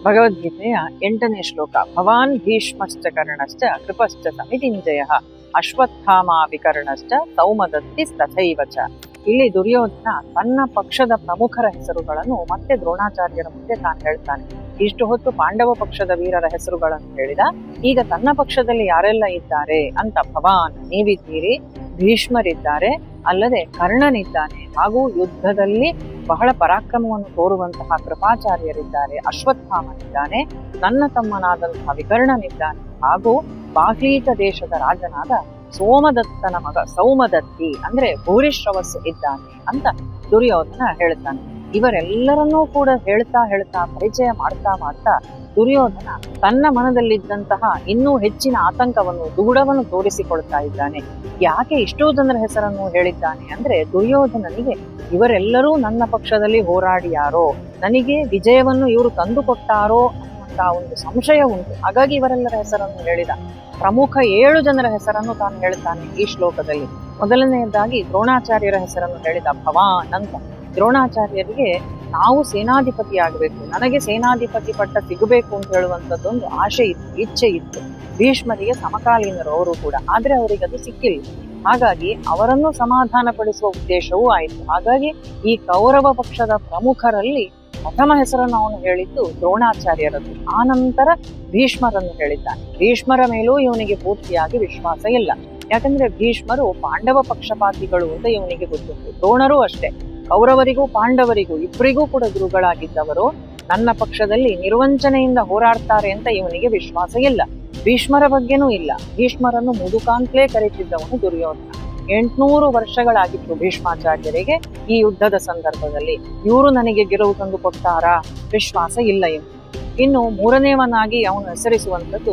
ಭಗವದ್ಗೀತೆಯ 8ನೇ ಶ್ಲೋಕ. ಭವಾನ್ ಭೀಷ್ಮಶ್ಚ ಕರ್ಣಶ್ಚ ಕೃಪಶ್ಚ ಸಮಿತಿಂಜಯಃ ಅಶ್ವತ್ಥಾಮಾ ವಿಕರ್ಣಶ್ಚ ಸೌಮದತ್ತಿ ತಥೈವ ಚ. ಇಲ್ಲಿ ದುರ್ಯೋಧನ ತನ್ನ ಪಕ್ಷದ ಪ್ರಮುಖರ ಹೆಸರುಗಳನ್ನು ಮತ್ತೆ ದ್ರೋಣಾಚಾರ್ಯರ ಮುಂದೆ ತಾನು ಹೇಳ್ತಾನೆ. ಇಷ್ಟು ಹೊತ್ತು ಪಾಂಡವ ಪಕ್ಷದ ವೀರರ ಹೆಸರುಗಳನ್ನು ಹೇಳಿದ, ಈಗ ತನ್ನ ಪಕ್ಷದಲ್ಲಿ ಯಾರೆಲ್ಲ ಇದ್ದಾರೆ ಅಂತ. ಭವಾನ್ ನೀವಿದ್ದೀರಿ, ಭೀಷ್ಮರಿದ್ದಾರೆ, ಅಲ್ಲದೆ ಕರ್ಣನಿದ್ದಾನೆ, ಹಾಗೂ ಯುದ್ಧದಲ್ಲಿ ಬಹಳ ಪರಾಕ್ರಮವನ್ನು ತೋರುವಂತಹ ಕೃಪಾಚಾರ್ಯರಿದ್ದಾರೆ, ಅಶ್ವತ್ಥಾಮನಿದ್ದಾನೆ, ನನ್ನ ತಮ್ಮನಾದಂತಹ ವಿಕರ್ಣನಿದ್ದಾನೆ, ಹಾಗೂ ಬಾಹ್ಲೀಕ ದೇಶದ ರಾಜನಾದ ಸೋಮದತ್ತನ ಮಗ ಸೌಮದತ್ತಿ ಅಂದ್ರೆ ಭೂರಿಶ್ರವಸ್ಸು ಇದ್ದಾನೆ ಅಂತ ದುರ್ಯೋಧನ ಹೇಳ್ತಾನೆ. ಇವರೆಲ್ಲರನ್ನೂ ಕೂಡ ಹೇಳ್ತಾ ಪರಿಚಯ ಮಾಡ್ತಾ ದುರ್ಯೋಧನ ತನ್ನ ಮನದಲ್ಲಿದ್ದಂತಹ ಇನ್ನೂ ಹೆಚ್ಚಿನ ಆತಂಕವನ್ನು ದುಗುಡವನ್ನು ತೋರಿಸಿಕೊಳ್ತಾ ಇದ್ದಾನೆ. ಯಾಕೆ ಇಷ್ಟೋ ಜನರ ಹೆಸರನ್ನು ಹೇಳಿದ್ದಾನೆ ಅಂದ್ರೆ, ದುರ್ಯೋಧನನಿಗೆ ಇವರೆಲ್ಲರೂ ನನ್ನ ಪಕ್ಷದಲ್ಲಿ ಹೋರಾಡಿಯಾರೋ, ನನಗೆ ವಿಜಯವನ್ನು ಇವರು ತಂದುಕೊಟ್ಟಾರೋ ಅನ್ನುವಂತ ಒಂದು ಸಂಶಯ ಉಂಟು. ಹಾಗಾಗಿ ಇವರೆಲ್ಲರ ಹೆಸರನ್ನು ಹೇಳಿದ. ಪ್ರಮುಖ 7 ಜನರ ಹೆಸರನ್ನು ತಾನು ಹೇಳ್ತಾನೆ ಈ ಶ್ಲೋಕದಲ್ಲಿ. ಮೊದಲನೆಯದಾಗಿ ದ್ರೋಣಾಚಾರ್ಯರ ಹೆಸರನ್ನು ಹೇಳಿದ, ಭವಾನ್ ಅಂತ. ದ್ರೋಣಾಚಾರ್ಯರಿಗೆ ನಾವು ಸೇನಾಧಿಪತಿ ಆಗಬೇಕು, ನನಗೆ ಸೇನಾಧಿಪತಿ ಪಟ್ಟ ಸಿಗಬೇಕು ಅಂತ ಹೇಳುವಂತದ್ದೊಂದು ಆಶೆ ಇತ್ತು, ಇಚ್ಛೆ ಇತ್ತು. ಭೀಷ್ಮರಿಗೆ ಸಮಕಾಲೀನರು ಅವರು ಕೂಡ, ಆದ್ರೆ ಅವರಿಗೆ ಅದು ಸಿಕ್ಕಿಲ್ಲ. ಹಾಗಾಗಿ ಅವರನ್ನು ಸಮಾಧಾನ ಪಡಿಸುವ ಉದ್ದೇಶವೂ ಆಯಿತು. ಹಾಗಾಗಿ ಈ ಕೌರವ ಪಕ್ಷದ ಪ್ರಮುಖರಲ್ಲಿ ಪ್ರಥಮ ಹೆಸರನ್ನು ಅವನು ಹೇಳಿದ್ದು ದ್ರೋಣಾಚಾರ್ಯರದ್ದು. ಆ ನಂತರ ಭೀಷ್ಮರನ್ನು ಹೇಳಿದ್ದಾನೆ. ಭೀಷ್ಮರ ಮೇಲೂ ಇವನಿಗೆ ಪೂರ್ತಿಯಾಗಿ ವಿಶ್ವಾಸ ಇಲ್ಲ. ಯಾಕಂದ್ರೆ ಭೀಷ್ಮರು ಪಾಂಡವ ಪಕ್ಷಪಾತಿಗಳು ಅಂತ ಇವನಿಗೆ ಗೊತ್ತುಂಟು. ದ್ರೋಣರೂ ಅಷ್ಟೇ, ಕೌರವರಿಗೂ ಪಾಂಡವರಿಗೂ ಇಬ್ಬರಿಗೂ ಕೂಡ ಗುರುಗಳಾಗಿದ್ದವರು. ನನ್ನ ಪಕ್ಷದಲ್ಲಿ ನಿರ್ವಂಚನೆಯಿಂದ ಹೋರಾಡ್ತಾರೆ ಅಂತ ಇವನಿಗೆ ವಿಶ್ವಾಸ ಇಲ್ಲ. ಭೀಷ್ಮರ ಬಗ್ಗೆನೂ ಇಲ್ಲ. ಭೀಷ್ಮರನ್ನು ಮುದುಕಾಂತ್ಲೇ ಕರೀತಿದ್ದವನು ದುರ್ಯೋಧನ. 800 ವರ್ಷಗಳಾಗಿತ್ತು ಭೀಷ್ಮಾಚಾರ್ಯರಿಗೆ ಈ ಯುದ್ಧದ ಸಂದರ್ಭದಲ್ಲಿ. ಇವರು ನನಗೆ ಗೆಲುವು ತಂದು ಕೊಟ್ಟಾರಾ? ವಿಶ್ವಾಸ ಇಲ್ಲ ಇವನು. ಇನ್ನು ಮೂರನೇವನಾಗಿ ಅವನು ಹೆಸರಿಸುವಂಥದ್ದು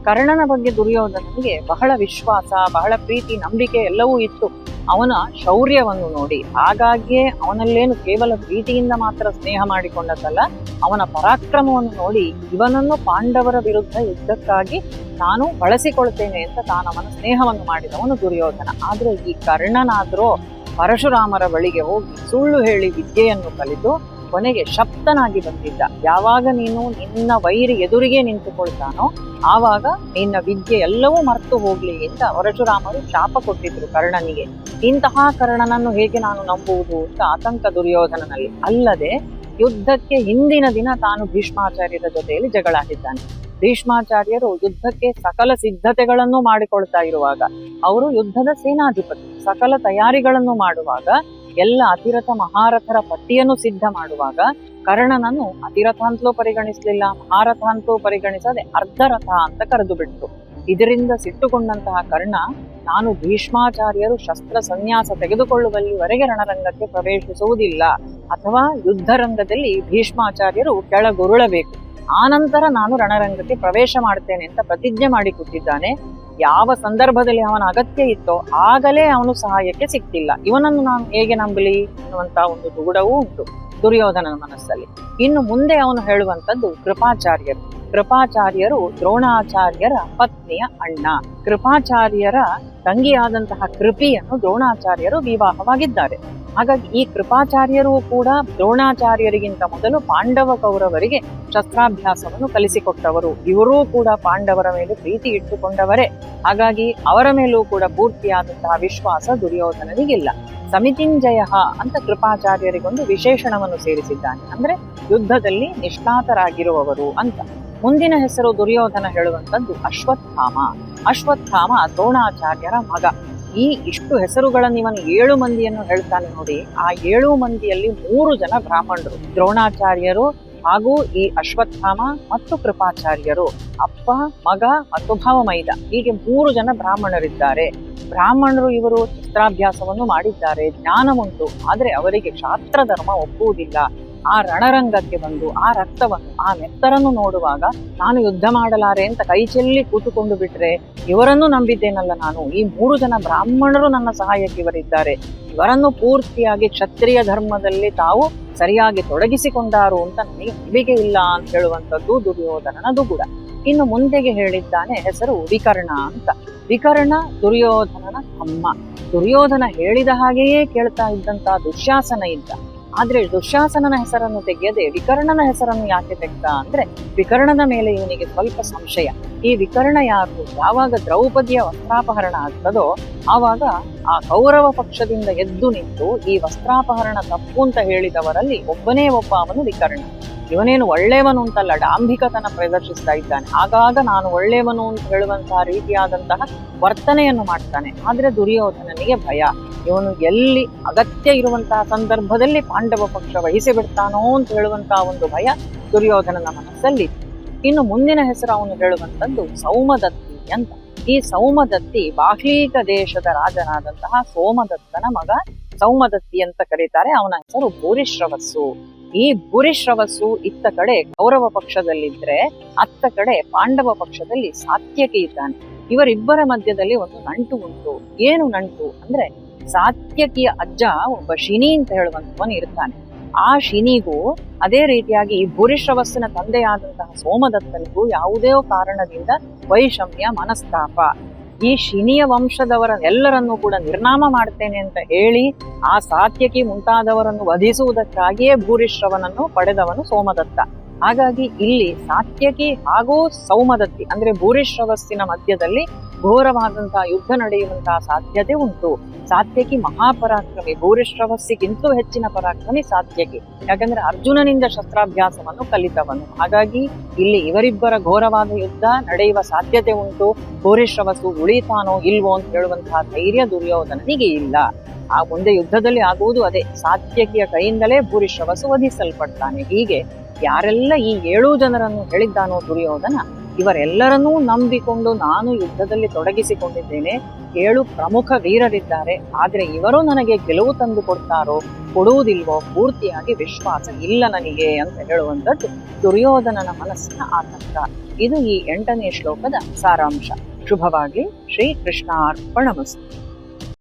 ಕರ್ಣನ ಬಗ್ಗೆ ದುರ್ಯೋಧನನಿಗೆ ಬಹಳ ವಿಶ್ವಾಸ, ಬಹಳ ಪ್ರೀತಿ, ನಂಬಿಕೆ ಎಲ್ಲವೂ ಇತ್ತು ಅವನ ಶೌರ್ಯವನ್ನು ನೋಡಿ. ಹಾಗಾಗಿಯೇ ಅವನಲ್ಲೇನು ಕೇವಲ ಪ್ರೀತಿಯಿಂದ ಮಾತ್ರ ಸ್ನೇಹ ಮಾಡಿಕೊಂಡದ್ದಲ್ಲ, ಅವನ ಪರಾಕ್ರಮವನ್ನು ನೋಡಿ ಇವನನ್ನು ಪಾಂಡವರ ವಿರುದ್ಧ ಯುದ್ಧಕ್ಕಾಗಿ ನಾನು ಬಳಸಿಕೊಳ್ತೇನೆ ಅಂತ ತಾನು ಅವನ ಸ್ನೇಹವನ್ನು ಮಾಡಿದವನು ದುರ್ಯೋಧನ. ಆದ್ರೆ ಈ ಕರ್ಣನಾದ್ರೂ ಪರಶುರಾಮರ ಬಳಿಗೆ ಹೋಗಿ ಸುಳ್ಳು ಹೇಳಿ ವಿದ್ಯೆಯನ್ನು ಕಲಿತು ಕೊನೆಗೆ ಶಪ್ತನಾಗಿ ಬಂದಿದ್ದ. ಯಾವಾಗ ನೀನು ನಿನ್ನ ವೈರಿ ಎದುರಿಗೆ ನಿಂತುಕೊಳ್ತಾನೋ ಆವಾಗ ನಿನ್ನ ವಿದ್ಯೆ ಎಲ್ಲವೂ ಮರೆತು ಹೋಗ್ಲಿ ಅಂತ ಪರಶುರಾಮರು ಶಾಪ ಕೊಟ್ಟಿದ್ರು ಕರ್ಣನಿಗೆ. ಇಂತಹ ಕರ್ಣನನ್ನು ಹೇಗೆ ನಾನು ನಂಬುವುದು ಅಂತ ಆತಂಕ ದುರ್ಯೋಧನನಲ್ಲಿ. ಅಲ್ಲದೆ ಯುದ್ಧಕ್ಕೆ ಹಿಂದಿನ ದಿನ ತಾನು ಭೀಷ್ಮಾಚಾರ್ಯರ ಜೊತೆಯಲ್ಲಿ ಜಗಳಾಡಿದ್ದಾನೆ. ಭೀಷ್ಮಾಚಾರ್ಯರು ಯುದ್ಧಕ್ಕೆ ಸಕಲ ಸಿದ್ಧತೆಗಳನ್ನು ಮಾಡಿಕೊಳ್ತಾ ಇರುವಾಗ, ಅವರು ಯುದ್ಧದ ಸೇನಾಧಿಪತಿ, ಸಕಲ ತಯಾರಿಗಳನ್ನು ಮಾಡುವಾಗ, ಎಲ್ಲ ಅತಿರಥ ಮಹಾರಥರ ಪಟ್ಟಿಯನ್ನು ಸಿದ್ಧ ಮಾಡುವಾಗ ಕರ್ಣನನ್ನು ಅತಿರಥ ಅಂತಲೂ ಪರಿಗಣಿಸಲಿಲ್ಲ, ಮಹಾರಥ ಅಂತಲೂ ಪರಿಗಣಿಸದೆ ಅರ್ಧರಥ ಅಂತ ಕರೆದು ಬಿಟ್ರು. ಇದರಿಂದ ಸಿಟ್ಟುಕೊಂಡಂತಹ ಕರ್ಣ, ನಾನು ಭೀಷ್ಮಾಚಾರ್ಯರು ಶಸ್ತ್ರ ಸನ್ಯಾಸ ತೆಗೆದುಕೊಳ್ಳುವಲ್ಲಿವರೆಗೆ ರಣರಂಗಕ್ಕೆ ಪ್ರವೇಶಿಸುವುದಿಲ್ಲ, ಅಥವಾ ಯುದ್ಧ ರಂಗದಲ್ಲಿ ಭೀಷ್ಮಾಚಾರ್ಯರು ಕೆಳಗುರುಳಬೇಕು, ಆನಂತರ ನಾನು ರಣರಂಗಕ್ಕೆ ಪ್ರವೇಶ ಮಾಡ್ತೇನೆ ಅಂತ ಪ್ರತಿಜ್ಞೆ ಮಾಡಿ ಕೂತಿದ್ದಾನೆ. ಯಾವ ಸಂದರ್ಭದಲ್ಲಿ ಅವನ ಅಗತ್ಯ ಇತ್ತೋ ಆಗಲೇ ಅವನು ಸಹಾಯಕ್ಕೆ ಸಿಕ್ತಿಲ್ಲ. ಇವನನ್ನು ನಾನು ಹೇಗೆ ನಂಬಲಿ ಅನ್ನುವಂತ ಒಂದು ದುಗುಡವೂ ಉಂಟು ದುರ್ಯೋಧನನ ಮನಸ್ಸಲ್ಲಿ. ಇನ್ನು ಮುಂದೆ ಅವನು ಹೇಳುವಂತದ್ದು ಕೃಪಾಚಾರ್ಯರು ದ್ರೋಣಾಚಾರ್ಯರ ಪತ್ನಿಯ ಅಣ್ಣ. ಕೃಪಾಚಾರ್ಯರ ತಂಗಿಯಾದಂತಹ ಕೃಪಿಯನ್ನು ದ್ರೋಣಾಚಾರ್ಯರು ವಿವಾಹವಾಗಿದ್ದಾರೆ. ಹಾಗಾಗಿ ಈ ಕೃಪಾಚಾರ್ಯರು ಕೂಡ ದ್ರೋಣಾಚಾರ್ಯರಿಗಿಂತ ಮೊದಲು ಪಾಂಡವ ಕೌರವರಿಗೆ ಶಸ್ತ್ರಾಭ್ಯಾಸವನ್ನು ಕಲಿಸಿಕೊಟ್ಟವರು. ಇವರೂ ಕೂಡ ಪಾಂಡವರ ಮೇಲೆ ಪ್ರೀತಿ ಇಟ್ಟುಕೊಂಡವರೇ. ಹಾಗಾಗಿ ಅವರ ಮೇಲೂ ಕೂಡ ಪೂರ್ತಿಯಾದಂತಹ ವಿಶ್ವಾಸ ದುರ್ಯೋಧನನಿಗಿಲ್ಲ. ಸಮಿತಿಂಜಯ ಅಂತ ಕೃಪಾಚಾರ್ಯರಿಗೊಂದು ವಿಶೇಷಣವನ್ನು ಸೇರಿಸಿದ್ದಾನೆ. ಅಂದ್ರೆ ಯುದ್ಧದಲ್ಲಿ ನಿಷ್ಣಾತರಾಗಿರುವವರು ಅಂತ. ಮುಂದಿನ ಹೆಸರು ದುರ್ಯೋಧನ ಹೇಳುವಂತದ್ದು ಅಶ್ವತ್ಥಾಮ ದ್ರೋಣಾಚಾರ್ಯರ ಮಗ. ಈ ಇಷ್ಟು ಹೆಸರುಗಳನ್ನು ಇವನು 7 ಮಂದಿಯನ್ನು ಹೇಳ್ತಾನೆ ನೋಡಿ. ಆ 7 ಮಂದಿಯಲ್ಲಿ 3 ಜನ ಬ್ರಾಹ್ಮಣರು, ದ್ರೋಣಾಚಾರ್ಯರು ಹಾಗೂ ಈ ಅಶ್ವತ್ಥಾಮ ಮತ್ತು ಕೃಪಾಚಾರ್ಯರು, ಅಪ್ಪ, ಮಗ ಮತ್ತು ಭಾವಮೈದ, ಹೀಗೆ 3 ಜನ ಬ್ರಾಹ್ಮಣರಿದ್ದಾರೆ. ಬ್ರಾಹ್ಮಣರು ಇವರು ಶಸ್ತ್ರಾಭ್ಯಾಸವನ್ನು ಮಾಡಿದ್ದಾರೆ, ಜ್ಞಾನವುಂಟು, ಆದ್ರೆ ಅವರಿಗೆ ಕ್ಷಾತ್ರ ಧರ್ಮ ಒಪ್ಪುವುದಿಲ್ಲ. ಆ ರಣರಂಗಕ್ಕೆ ಬಂದು ಆ ರಕ್ತವನ್ನು, ಆ ನೆತ್ತರನ್ನು ನೋಡುವಾಗ ನಾನು ಯುದ್ಧ ಮಾಡಲಾರೆ ಅಂತ ಕೈ ಚೆಲ್ಲಿ ಕೂತುಕೊಂಡು ಬಿಟ್ರೆ, ಇವರನ್ನು ನಂಬಿದ್ದೇನಲ್ಲ ನಾನು, ಈ 3 ಜನ ಬ್ರಾಹ್ಮಣರು ನನ್ನ ಸಹಾಯಕ್ಕೆ ಇವರಿದ್ದಾರೆ, ಇವರನ್ನು ಪೂರ್ತಿಯಾಗಿ ಕ್ಷತ್ರಿಯ ಧರ್ಮದಲ್ಲಿ ತಾವು ಸರಿಯಾಗಿ ತೊಡಗಿಸಿಕೊಂಡಾರು ಅಂತ ನನಗೆ ನಂಬಿಕೆ ಇಲ್ಲ ಅಂತ ಹೇಳುವಂಥದ್ದು ದುರ್ಯೋಧನನ ದುಗುಡ. ಇನ್ನು ಮುಂದೆಗೆ ಹೇಳಿದ್ದಾನೆ ಹೆಸರು ವಿಕರ್ಣ ಅಂತ. ವಿಕರ್ಣ ದುರ್ಯೋಧನನ ತಮ್ಮ. ದುರ್ಯೋಧನ ಹೇಳಿದ ಹಾಗೆಯೇ ಕೇಳ್ತಾ ಇದ್ದಂತಹ ದುಶ್ಯಾಸನ ಇದ್ದ. ಆದ್ರೆ ದುಶ್ಯಾಸನನ ಹೆಸರನ್ನು ತೆಗೆಯದೆ ವಿಕರ್ಣನ ಹೆಸರನ್ನು ಯಾಕೆ ತೆಗ್ದ ಅಂದ್ರೆ ವಿಕರ್ಣನ ಮೇಲೆ ಇವನಿಗೆ ಸ್ವಲ್ಪ ಸಂಶಯ. ಈ ವಿಕರ್ಣ ಯಾರು? ಯಾವಾಗ ದ್ರೌಪದಿಯ ವಸ್ತ್ರಾಪಹರಣ ಆಗ್ತದೋ ಆವಾಗ ಆ ಕೌರವ ಪಕ್ಷದಿಂದ ಎದ್ದು ನಿಂತು ಈ ವಸ್ತ್ರಾಪಹರಣ ತಪ್ಪು ಅಂತ ಹೇಳಿದವರಲ್ಲಿ ಒಬ್ಬನೇ ಒಬ್ಬ ಅವನು ವಿಕರ್ಣ. ಇವನೇನು ಒಳ್ಳೆಯವನು ಅಂತಲ್ಲ, ಡಾಂಭಿಕತನ ಪ್ರದರ್ಶಿಸ್ತಾ ಇದ್ದಾನೆ. ಆಗಾಗ ನಾನು ಒಳ್ಳೆಯವನು ಅಂತ ಹೇಳುವಂತಹ ರೀತಿಯಾದಂತಹ ವರ್ತನೆಯನ್ನು ಮಾಡ್ತಾನೆ. ಆದ್ರೆ ದುರ್ಯೋಧನನಿಗೆ ಭಯ, ಇವನು ಎಲ್ಲಿ ಅಗತ್ಯ ಇರುವಂತಹ ಸಂದರ್ಭದಲ್ಲಿ ಪಾಂಡವ ಪಕ್ಷ ವಹಿಸಿ ಬಿಡ್ತಾನೋ ಅಂತ ಹೇಳುವಂತಹ ಒಂದು ಭಯ ದುರ್ಯೋಧನನ ಮನಸ್ಸಲ್ಲಿ. ಇನ್ನು ಮುಂದಿನ ಹೆಸರು ಅವನು ಹೇಳುವಂತದ್ದು ಸೌಮದತ್ತಿ ಅಂತ. ಈ ಸೌಮದತ್ತಿ ಬಾಹ್ಲೀಕ ದೇಶದ ರಾಜನಾದಂತಹ ಸೋಮದತ್ತನ ಮಗ ಸೌಮದತ್ತಿ ಅಂತ ಕರೀತಾರೆ. ಅವನ ಹೆಸರು ಭೂರಿಶ್ರವಸ್ಸು. ಈ ಭೂರಿಶ್ರವಸ್ಸು ಇತ್ತ ಕಡೆ ಕೌರವ ಪಕ್ಷದಲ್ಲಿದ್ರೆ ಅತ್ತ ಕಡೆ ಪಾಂಡವ ಪಕ್ಷದಲ್ಲಿ ಸಾತ್ಯಕಿ ಇದ್ದಾನೆ. ಇವರಿಬ್ಬರ ಮಧ್ಯದಲ್ಲಿ ಒಂದು ನಂಟು ಉಂಟು. ಏನು ನಂಟು ಅಂದ್ರೆ ಸಾತ್ಯಕಿಯ ಅಜ್ಜ ಒಬ್ಬ ಶಿನಿ ಅಂತ ಹೇಳುವಂತವನು ಇರ್ತಾನೆ. ಆ ಶಿನಿಗೂ ಅದೇ ರೀತಿಯಾಗಿ ಈ ಭೂರಿಶ್ರವಸ್ಸಿನ ತಂದೆಯಾದಂತಹ ಸೋಮದತ್ತನಿಗೂ ಯಾವುದೇ ಕಾರಣದಿಂದ ವೈಷಮ್ಯ, ಮನಸ್ತಾಪ. ಈ ಶಿನಿಯ ವಂಶದವರೆಲ್ಲರನ್ನೂ ಕೂಡ ನಿರ್ನಾಮ ಮಾಡ್ತೇನೆ ಅಂತ ಹೇಳಿ ಆ ಸಾತ್ಯಕಿ ಮುಂತಾದವರನ್ನು ವಧಿಸುವುದಕ್ಕಾಗಿಯೇ ಭೂರಿಶ್ರವನನ್ನು ಪಡೆದವನು ಸೋಮದತ್ತ. ಹಾಗಾಗಿ ಇಲ್ಲಿ ಸಾತ್ಯಕಿ ಹಾಗೂ ಸೌಮದತ್ತಿ ಅಂದ್ರೆ ಭೂರಿಶ್ರವಸ್ಸಿನ ಮಧ್ಯದಲ್ಲಿ ಘೋರವಾದಂತಹ ಯುದ್ಧ ನಡೆಯುವಂತಹ ಸಾಧ್ಯತೆ ಉಂಟು. ಸಾತ್ಯಕಿ ಮಹಾಪರಾಕ್ರಮಿ, ಭೂರಿಶ್ರವಸ್ಸಿಗಿಂತಲೂ ಹೆಚ್ಚಿನ ಪರಾಕ್ರಮಿ ಸಾತ್ಯಕಿ. ಯಾಕಂದ್ರೆ ಅರ್ಜುನನಿಂದ ಶಸ್ತ್ರಾಭ್ಯಾಸವನ್ನು ಕಲಿತವನು. ಹಾಗಾಗಿ ಇಲ್ಲಿ ಇವರಿಬ್ಬರ ಘೋರವಾದ ಯುದ್ಧ ನಡೆಯುವ ಸಾಧ್ಯತೆ ಉಂಟು. ಭೂರಿಶ್ರವಸ್ಸು ಉಳಿತಾನೋ ಇಲ್ವೋ ಅಂತ ಹೇಳುವಂತಹ ಧೈರ್ಯ ದುರ್ಯೋಧನನಿಗೆ ಇಲ್ಲ. ಆ ಮುಂದೆ ಯುದ್ಧದಲ್ಲಿ ಆಗುವುದು ಅದೇ, ಸಾತ್ಯಕಿಯ ಕೈಯಿಂದಲೇ ಭೂರಿಶ್ರವಸ್ಸು ವಧಿಸಲ್ಪಡ್ತಾನೆ. ಹೀಗೆ ಯಾರೆಲ್ಲ ಈ 7 ಜನರನ್ನು ಹೇಳಿದ್ದಾನೋ ದುರ್ಯೋಧನ, ಇವರೆಲ್ಲರನ್ನೂ ನಂಬಿಕೊಂಡು ನಾನು ಯುದ್ಧದಲ್ಲಿ ತೊಡಗಿಸಿಕೊಂಡಿದ್ದೇನೆ. 7 ಪ್ರಮುಖ ವೀರರಿದ್ದಾರೆ, ಆದ್ರೆ ಇವರು ನನಗೆ ಗೆಲುವು ತಂದು ಕೊಡ್ತಾರೋ ಕೊಡುವುದಿಲ್ವೋ ಪೂರ್ತಿಯಾಗಿ ವಿಶ್ವಾಸ ಇಲ್ಲ ನನಗೆ ಅಂತ ಹೇಳುವಂಥದ್ದು ದುರ್ಯೋಧನನ ಮನಸ್ಸಿನ ಆತಂಕ. ಇದು ಈ 8ನೇ ಶ್ಲೋಕದ ಸಾರಾಂಶ. ಶುಭವಾಗಿ. ಶ್ರೀ ಕೃಷ್ಣಾರ್ಪಣಮಸ್ತು.